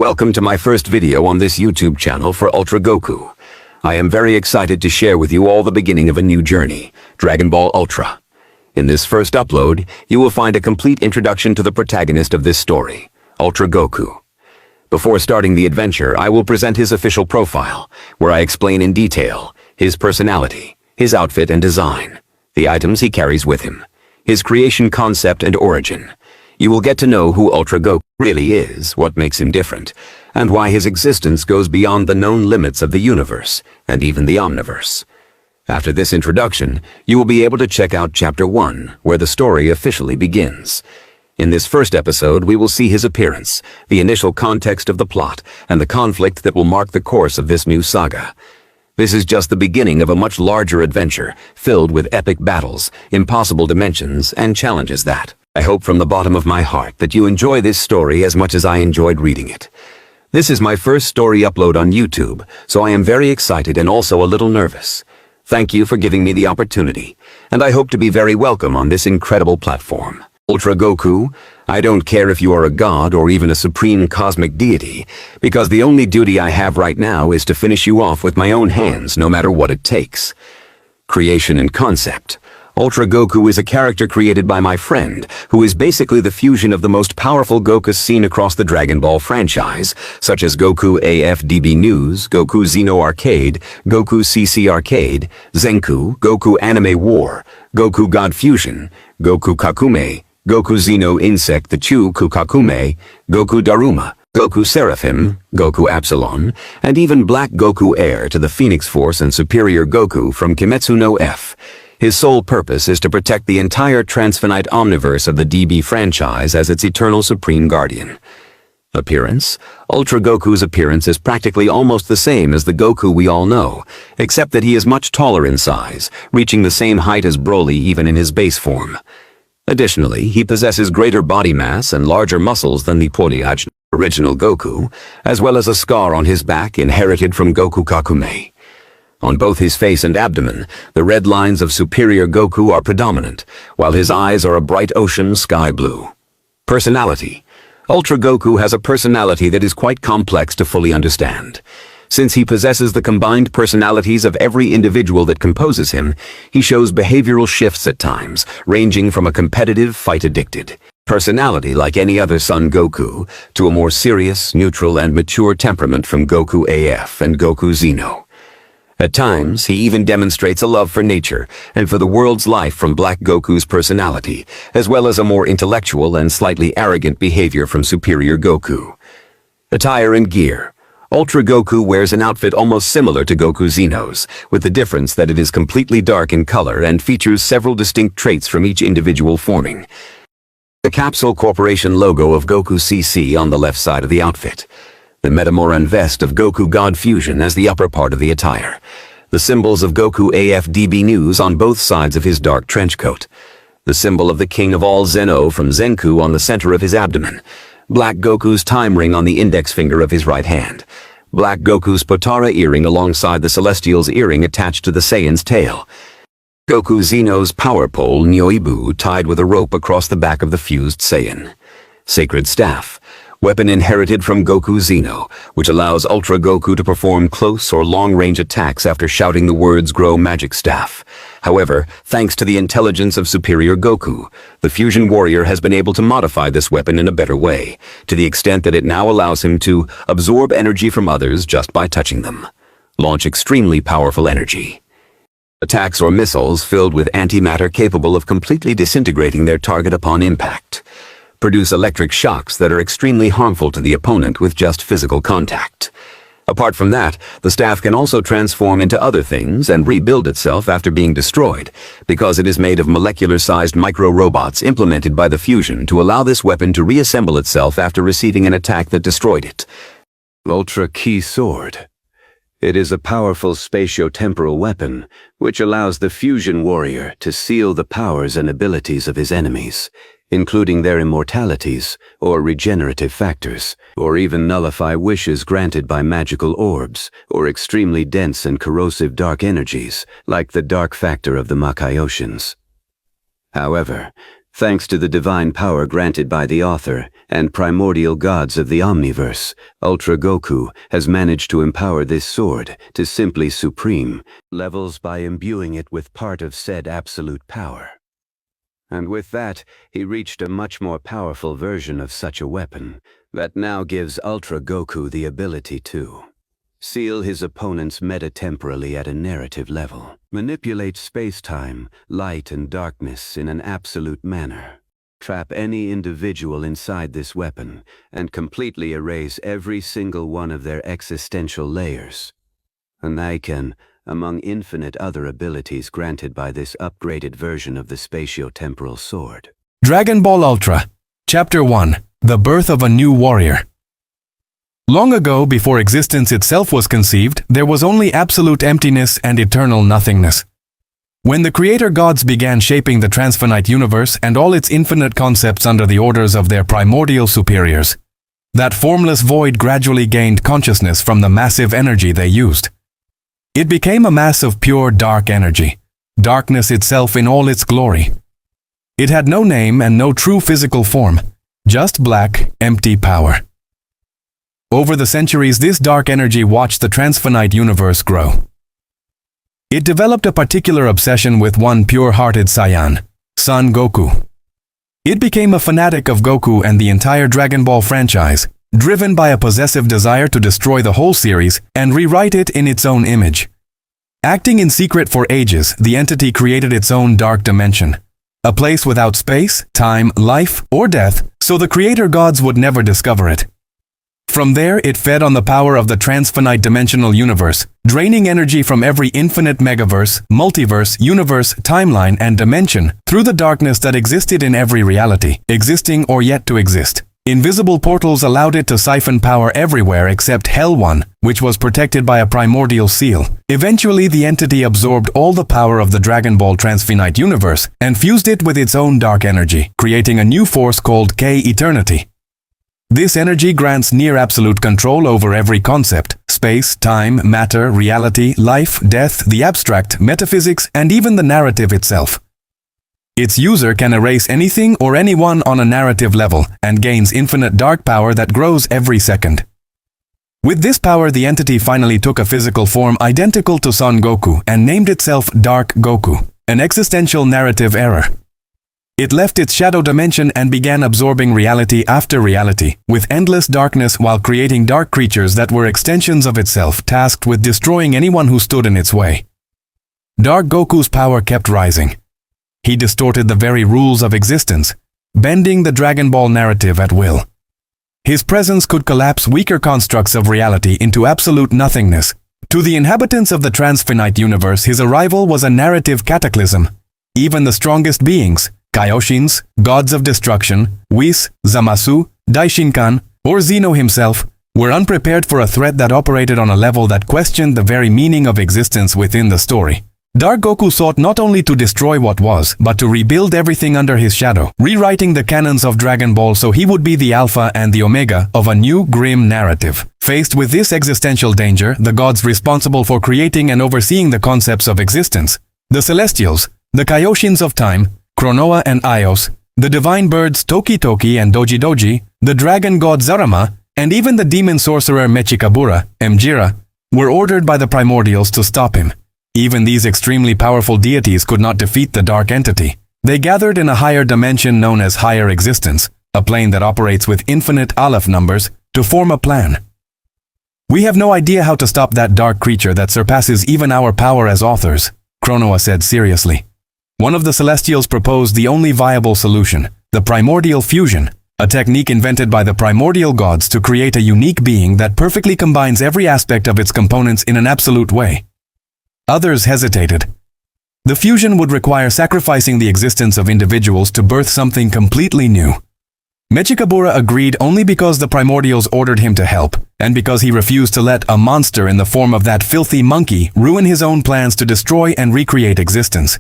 Welcome to my first video on this YouTube channel for Ultra Goku. I am very excited to share with you all the beginning of a new journey, Dragon Ball Ultra. In this first upload, you will find a complete introduction to the protagonist of this story, Ultra Goku. Before starting the adventure, I will present his official profile, where I explain in detail his personality, his outfit and design, the items he carries with him, his creation concept and origin. You will get to know who Ultra Goku really is, what makes him different, and why his existence goes beyond the known limits of the universe, and even the omniverse. After this introduction, you will be able to check out Chapter 1, where the story officially begins. In this first episode, we will see his appearance, the initial context of the plot, and the conflict that will mark the course of this new saga. This is just the beginning of a much larger adventure, filled with epic battles, impossible dimensions, and challenges that I hope from the bottom of my heart that you enjoy this story as much as I enjoyed reading it. This is my first story upload on YouTube, so I am very excited and also a little nervous. Thank you for giving me the opportunity, and I hope to be very welcome on this incredible platform. Ultra Goku, I don't care if you are a god or even a supreme cosmic deity, because the only duty I have right now is to finish you off with my own hands no matter what it takes. Creation and concept. Ultra Goku is a character created by my friend, who is basically the fusion of the most powerful Gokus seen across the Dragon Ball franchise, such as Goku AFDB News, Goku Xeno Arcade, Goku CC Arcade, Zenku, Goku Anime War, Goku God Fusion, Goku Kakume, Goku Xeno Insect the Chu Kakume, Goku Daruma, Goku Seraphim, Goku Absalon, and even Black Goku heir to the Phoenix Force and Superior Goku from Kimetsu no F. His sole purpose is to protect the entire transfinite omniverse of the DB franchise as its eternal supreme guardian. Appearance. Ultra Goku's appearance is practically almost the same as the Goku we all know, except that he is much taller in size, reaching the same height as Broly even in his base form. Additionally, he possesses greater body mass and larger muscles than the original Goku, as well as a scar on his back inherited from Goku Kakume. On both his face and abdomen, the red lines of Superior Goku are predominant, while his eyes are a bright ocean sky blue. Personality. Ultra Goku has a personality that is quite complex to fully understand. Since he possesses the combined personalities of every individual that composes him, he shows behavioral shifts at times, ranging from a competitive, fight-addicted personality like any other Son Goku, to a more serious, neutral, and mature temperament from Goku AF and Goku Xeno. At times, he even demonstrates a love for nature and for the world's life from Black Goku's personality, as well as a more intellectual and slightly arrogant behavior from Superior Goku. Attire and gear. Ultra Goku wears an outfit almost similar to Goku Xeno's, with the difference that it is completely dark in color and features several distinct traits from each individual forming. The Capsule Corporation logo of Goku CC on the left side of the outfit. The Metamoran vest of Goku God Fusion as the upper part of the attire. The symbols of Goku AFDB News on both sides of his dark trench coat. The symbol of the King of all Zeno from Zenku on the center of his abdomen. Black Goku's time ring on the index finger of his right hand. Black Goku's Potara earring alongside the Celestial's earring attached to the Saiyan's tail. Goku Xeno's power pole Nyoibu tied with a rope across the back of the fused Saiyan. Sacred Staff. Weapon inherited from Goku Xeno, which allows Ultra Goku to perform close or long-range attacks after shouting the words "Grow Magic Staff." However, thanks to the intelligence of Superior Goku, the Fusion Warrior has been able to modify this weapon in a better way, to the extent that it now allows him to absorb energy from others just by touching them. Launch extremely powerful energy. Attacks or missiles filled with antimatter capable of completely disintegrating their target upon impact. Produce electric shocks that are extremely harmful to the opponent with just physical contact. Apart from that, the staff can also transform into other things and rebuild itself after being destroyed, because it is made of molecular-sized micro-robots implemented by the fusion to allow this weapon to reassemble itself after receiving an attack that destroyed it. Ultra Key Sword. It is a powerful spatio-temporal weapon, which allows the Fusion Warrior to seal the powers and abilities of his enemies, including their immortalities or regenerative factors, or even nullify wishes granted by magical orbs or extremely dense and corrosive dark energies, like the dark factor of the Makai Oceans. However, Thanks to the divine power granted by the author and primordial gods of the Omniverse, Ultra Goku has managed to empower this sword to simply supreme levels by imbuing it with part of said absolute power. And with that, he reached a much more powerful version of such a weapon that now gives Ultra Goku the ability to seal his opponents metatemporally at a narrative level, manipulate space-time, light and darkness in an absolute manner, trap any individual inside this weapon, and completely erase every single one of their existential layers. And they can, among infinite other abilities granted by this upgraded version of the spatiotemporal sword. Dragon Ball Ultra, Chapter 1, The Birth of a New Warrior. Long ago, before existence itself was conceived, there was only absolute emptiness and eternal nothingness. When the creator gods began shaping the transfinite universe and all its infinite concepts under the orders of their primordial superiors, that formless void gradually gained consciousness from the massive energy they used. It became a mass of pure dark energy, darkness itself in all its glory. It had no name and no true physical form, just black, empty power. Over the centuries, this dark energy watched the transfinite universe grow. It developed a particular obsession with one pure-hearted Saiyan, Son Goku. It became a fanatic of Goku and the entire Dragon Ball franchise, driven by a possessive desire to destroy the whole series and rewrite it in its own image. Acting in secret for ages, the entity created its own dark dimension, a place without space, time, life, or death, so the creator gods would never discover it. From there, it fed on the power of the transfinite dimensional universe, draining energy from every infinite megaverse, multiverse, universe, timeline, and dimension through the darkness that existed in every reality, existing or yet to exist. Invisible portals allowed it to siphon power everywhere except Hell 1, which was protected by a primordial seal. Eventually, the entity absorbed all the power of the Dragon Ball transfinite universe and fused it with its own dark energy, creating a new force called K-Eternity. This energy grants near-absolute control over every concept: space, time, matter, reality, life, death, the abstract, metaphysics, and even the narrative itself. Its user can erase anything or anyone on a narrative level and gains infinite dark power that grows every second. With this power, the entity finally took a physical form identical to Son Goku and named itself Dark Goku, an existential narrative error. It left its shadow dimension and began absorbing reality after reality, with endless darkness while creating dark creatures that were extensions of itself, tasked with destroying anyone who stood in its way. Dark Goku's power kept rising. He distorted the very rules of existence, bending the Dragon Ball narrative at will. His presence could collapse weaker constructs of reality into absolute nothingness. To the inhabitants of the transfinite universe, his arrival was a narrative cataclysm. Even the strongest beings, Kaioshins, gods of destruction, Whis, Zamasu, Daishinkan, or Zeno himself, were unprepared for a threat that operated on a level that questioned the very meaning of existence within the story. Dark Goku sought not only to destroy what was, but to rebuild everything under his shadow, rewriting the canons of Dragon Ball so he would be the Alpha and the Omega of a new grim narrative. Faced with this existential danger, the gods responsible for creating and overseeing the concepts of existence, the Celestials, the Kaioshins of time, Chronoa and Ios, the divine birds Toki Toki and Doji Doji, the dragon god Zarama, and even the demon sorcerer Mechikabura, Mjira, were ordered by the primordials to stop him. Even these extremely powerful deities could not defeat the dark entity. They gathered in a higher dimension known as higher existence, a plane that operates with infinite Aleph numbers, to form a plan. "We have no idea how to stop that dark creature that surpasses even our power as authors," Chronoa said seriously. One of the Celestials proposed the only viable solution, the primordial fusion, a technique invented by the primordial gods to create a unique being that perfectly combines every aspect of its components in an absolute way. Others hesitated. The fusion would require sacrificing the existence of individuals to birth something completely new. Mechikabura agreed only because the primordials ordered him to help, and because he refused to let a monster in the form of that filthy monkey ruin his own plans to destroy and recreate existence.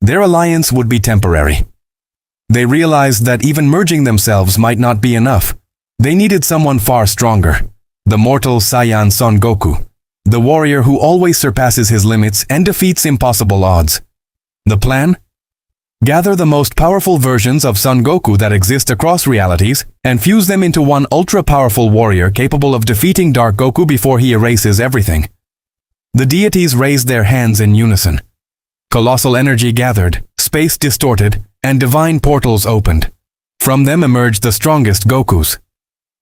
Their alliance would be temporary. They realized that even merging themselves might not be enough. They needed someone far stronger, the mortal Saiyan Son Goku, the warrior who always surpasses his limits and defeats impossible odds. The plan? Gather the most powerful versions of Son Goku that exist across realities and fuse them into one ultra-powerful warrior capable of defeating Dark Goku before he erases everything. The deities raised their hands in unison. Colossal energy gathered, space distorted, and divine portals opened. From them emerged the strongest Gokus.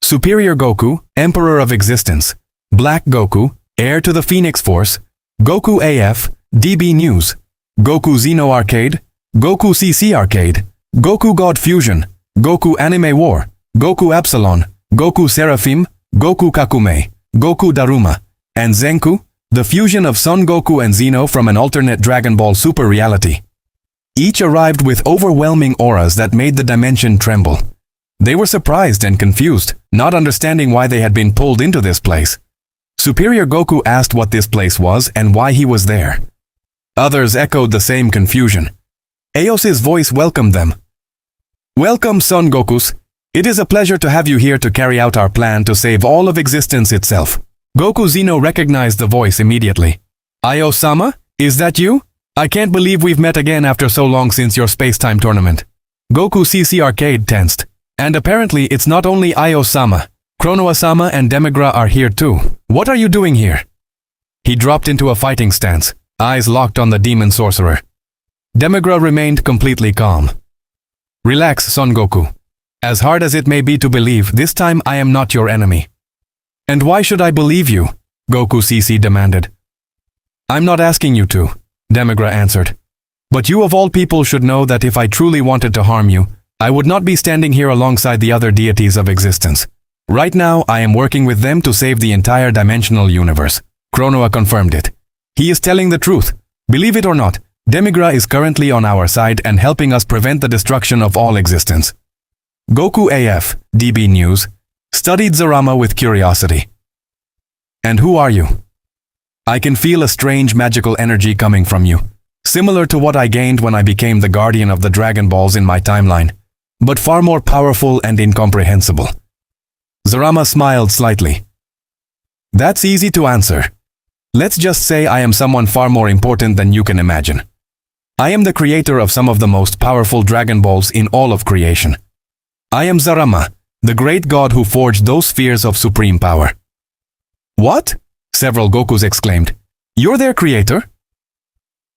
Superior Goku, Emperor of Existence. Black Goku, Heir to the Phoenix Force. Goku AF, DB News. Goku Xeno Arcade. Goku CC Arcade. Goku God Fusion. Goku Anime War. Goku Epsilon. Goku Seraphim. Goku Kakume. Goku Daruma. And Zenku, the fusion of Son Goku and Xeno from an alternate Dragon Ball Super reality. Each arrived with overwhelming auras that made the dimension tremble. They were surprised and confused, not understanding why they had been pulled into this place. Superior Goku asked what this place was and why he was there. Others echoed the same confusion. Eos's voice welcomed them. Welcome, Son Gokus. It is a pleasure to have you here to carry out our plan to save all of existence itself. Goku Xeno recognized the voice immediately. Io-sama, is that you? I can't believe we've met again after so long since your space-time tournament. Goku CC Arcade tensed. And apparently it's not only Io-sama. Chronoa-sama and Demigra are here too. What are you doing here? He dropped into a fighting stance, eyes locked on the demon sorcerer. Demigra remained completely calm. Relax, Son Goku. As hard as it may be to believe, this time I am not your enemy. And why should I believe you? Goku CC demanded. I'm not asking you to, Demigra answered. But you of all people should know that if I truly wanted to harm you, I would not be standing here alongside the other deities of existence. Right now, I am working with them to save the entire dimensional universe. Chronoa confirmed it. He is telling the truth. Believe it or not, Demigra is currently on our side and helping us prevent the destruction of all existence. Goku AF, DB News, studied Zarama with curiosity. And who are you? I can feel a strange magical energy coming from you, similar to what I gained when I became the guardian of the Dragon Balls in my timeline, but far more powerful and incomprehensible. Zarama smiled slightly. That's easy to answer. Let's just say I am someone far more important than you can imagine. I am the creator of some of the most powerful Dragon Balls in all of creation. I am Zarama, the great god who forged those spheres of supreme power. What? Several Gokus exclaimed. You're their creator?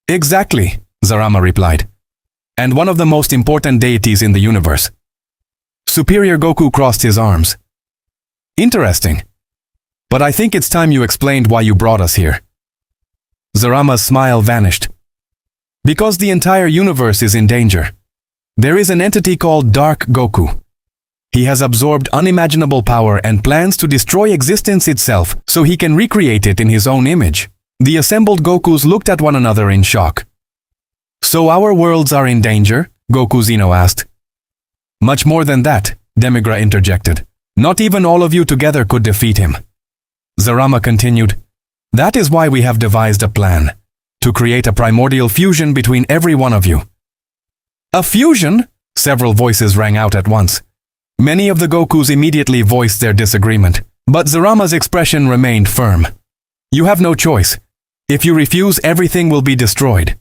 Exactly, Zarama replied. And one of the most important deities in the universe. Superior Goku crossed his arms. Interesting. But I think it's time you explained why you brought us here. Zarama's smile vanished. Because the entire universe is in danger. There is an entity called Dark Goku. He has absorbed unimaginable power and plans to destroy existence itself so he can recreate it in his own image. The assembled Gokus looked at one another in shock. So our worlds are in danger? Goku Xeno asked. Much more than that, Demigra interjected. Not even all of you together could defeat him. Zarama continued. That is why we have devised a plan. To create a primordial fusion between every one of you. A fusion? Several voices rang out at once. Many of the Gokus immediately voiced their disagreement, but Zarama's expression remained firm. You have no choice. If you refuse, everything will be destroyed.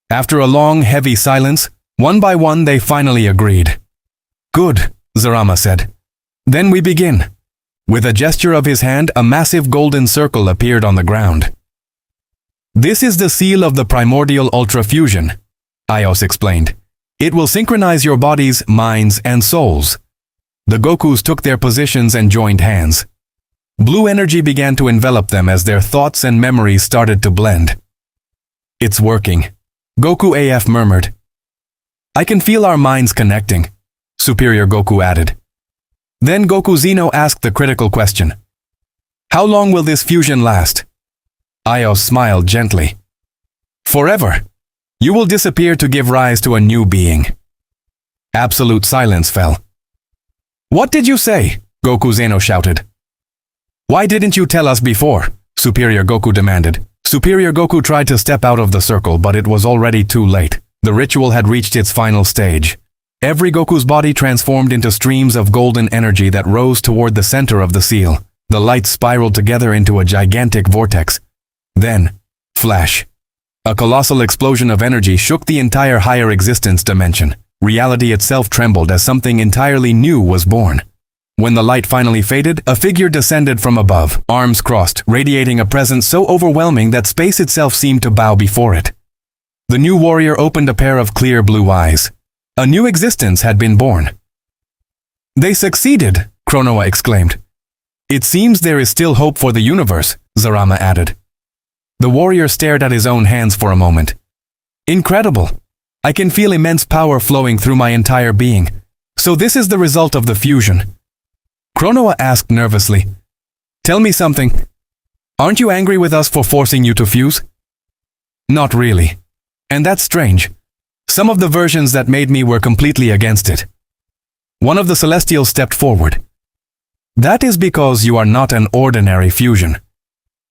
After a long, heavy silence, one by one they finally agreed. Good, Zarama said. Then we begin. With a gesture of his hand, a massive golden circle appeared on the ground. This is the seal of the primordial ultra fusion, Ios explained. It will synchronize your bodies, minds, and souls. The Gokus took their positions and joined hands. Blue energy began to envelop them as their thoughts and memories started to blend. It's working, Goku AF murmured. I can feel our minds connecting, Superior Goku added. Then Goku Xeno asked the critical question. How long will this fusion last? Ios smiled gently. Forever. You will disappear to give rise to a new being. Absolute silence fell. What did you say? Goku Xeno shouted. Why didn't you tell us before? Superior Goku demanded. Superior Goku tried to step out of the circle, but it was already too late. The ritual had reached its final stage. Every Goku's body transformed into streams of golden energy that rose toward the center of the seal. The lights spiraled together into a gigantic vortex. Then, flash. A colossal explosion of energy shook the entire higher existence dimension. Reality itself trembled as something entirely new was born. When the light finally faded, a figure descended from above, arms crossed, radiating a presence so overwhelming that space itself seemed to bow before it. The new warrior opened a pair of clear blue eyes. A new existence had been born. "They succeeded," Chronoa exclaimed. "It seems there is still hope for the universe," Zarama added. The warrior stared at his own hands for a moment. "Incredible. I can feel immense power flowing through my entire being. So this is the result of the fusion." Chronoa asked nervously, "Tell me something. Aren't you angry with us for forcing you to fuse?" "Not really. And that's strange. Some of the versions that made me were completely against it." One of the Celestials stepped forward. "That is because you are not an ordinary fusion.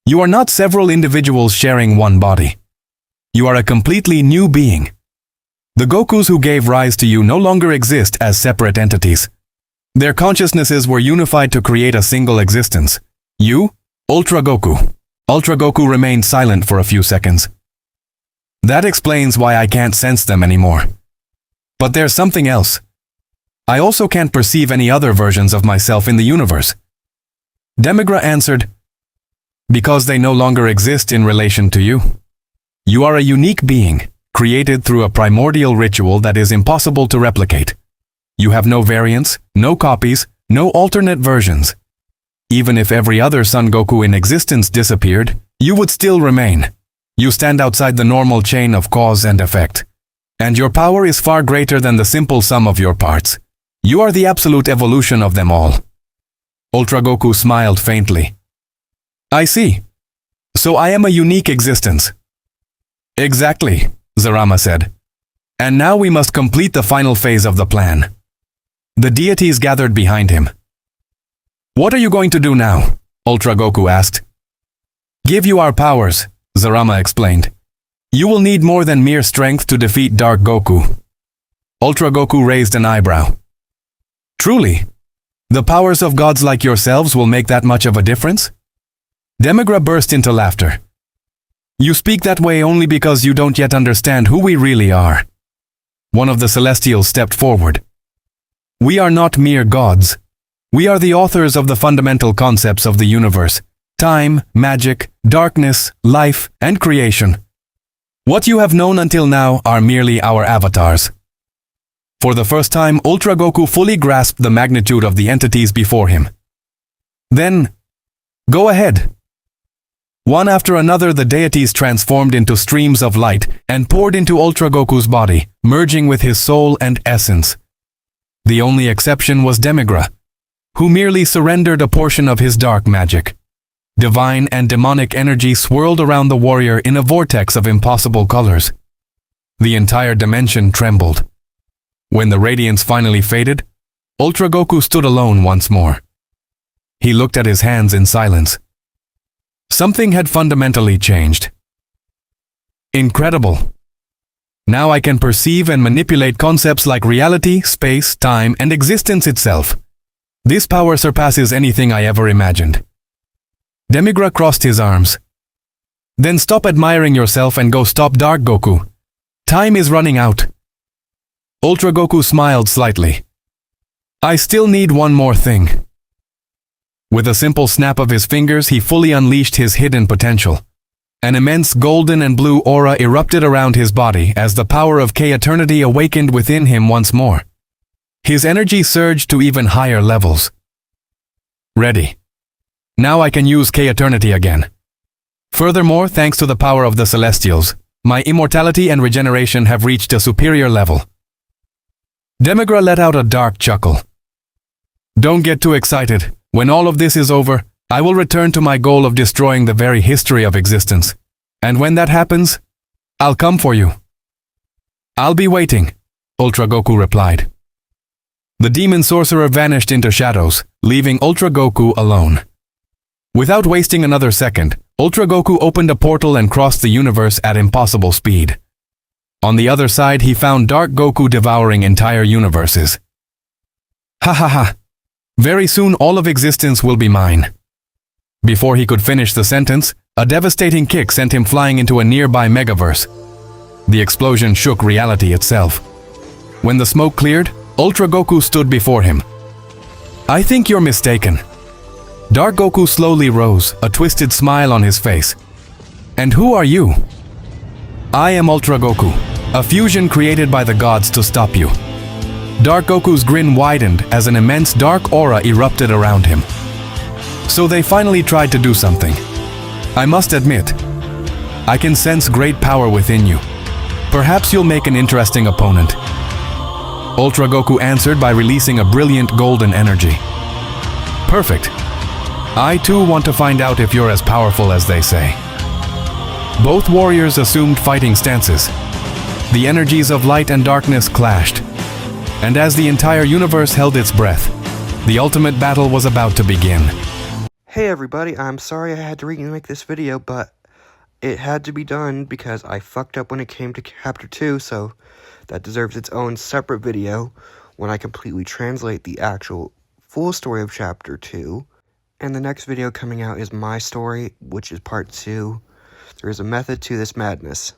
You are not several individuals sharing one body. You are a completely new being. The Gokus who gave rise to you no longer exist as separate entities. Their consciousnesses were unified to create a single existence. You, Ultra Goku." Ultra Goku remained silent for a few seconds. "That explains why I can't sense them anymore. But there's something else. I also can't perceive any other versions of myself in the universe." 𝒓𝒂𝒂 answered, "Because they no longer exist in relation to you. You are a unique being, created through a primordial ritual that is impossible to replicate. You have no variants, no copies, no alternate versions. Even if every other Son Goku in existence disappeared, you would still remain. You stand outside the normal chain of cause and effect. And your power is far greater than the simple sum of your parts. You are the absolute evolution of them all." Ultra Goku smiled faintly. "I see. So I am a unique existence." "Exactly," Zarama said. "And now we must complete the final phase of the plan." The deities gathered behind him. "What are you going to do now?" Ultra Goku asked. "Give you our powers," Zarama explained. "You will need more than mere strength to defeat Dark Goku." Ultra Goku raised an eyebrow. "Truly? The powers of gods like yourselves will make that much of a difference?" 𝒓𝒂𝒂 burst into laughter. "You speak that way only because you don't yet understand who we really are." One of the Celestials stepped forward. "We are not mere gods. We are the authors of the fundamental concepts of the universe: time, magic, darkness, life, and creation. What you have known until now are merely our avatars." For the first time, Ultra Goku fully grasped the magnitude of the entities before him. "Then, go ahead." One after another, the deities transformed into streams of light and poured into Ultra Goku's body, merging with his soul and essence. The only exception was 𝒓𝒂𝒂, who merely surrendered a portion of his dark magic. Divine and demonic energy swirled around the warrior in a vortex of impossible colors. The entire dimension trembled. When the radiance finally faded, Ultra Goku stood alone once more. He looked at his hands in silence. Something had fundamentally changed. Incredible. Now I can perceive and manipulate concepts like reality, space, time, and existence itself. This power surpasses anything I ever imagined. 𝒓𝒂𝒂 crossed his arms. "Then stop admiring yourself and go stop Dark Goku. Time is running out." Ultra Goku smiled slightly. "I still need one more thing." With a simple snap of his fingers, he fully unleashed his hidden potential. An immense golden and blue aura erupted around his body as the power of K-Eternity awakened within him once more. His energy surged to even higher levels. "Ready. Now I can use K-Eternity again. Furthermore, thanks to the power of the Celestials, my immortality and regeneration have reached a superior level." 𝒓𝒂𝒂 let out a dark chuckle. "Don't get too excited. When all of this is over, I will return to my goal of destroying the very history of existence. And when that happens, I'll come for you." "I'll be waiting," Ultra Goku replied. The demon sorcerer vanished into shadows, leaving Ultra Goku alone. Without wasting another second, Ultra Goku opened a portal and crossed the universe at impossible speed. On the other side, he found Dark Goku devouring entire universes. "Ha ha ha! Very soon all of existence will be mine." Before he could finish the sentence, A devastating kick sent him flying into a nearby megaverse. The explosion shook reality itself. When the smoke cleared, Ultra Goku stood before him. "I think you're mistaken." Dark Goku slowly rose, a twisted smile on his face. "And who are you?" "I am Ultra Goku, a fusion created by the gods to stop you." Dark Goku's grin widened as an immense dark aura erupted around him. So they finally tried to do something. I must admit, I can sense great power within you. Perhaps you'll make an interesting opponent. Ultra Goku answered by releasing a brilliant golden energy. Perfect. I too want to find out if you're as powerful as they say. Both warriors assumed fighting stances. The energies of light and darkness clashed. And as the entire universe held its breath, the ultimate battle was about to begin. Hey everybody, I'm sorry I had to remake this video, but it had to be done because I fucked up when it came to Chapter 2, so that deserves its own separate video when I completely translate the actual full story of Chapter 2. And the next video coming out is my story, which is Part 2. There is a method to this madness.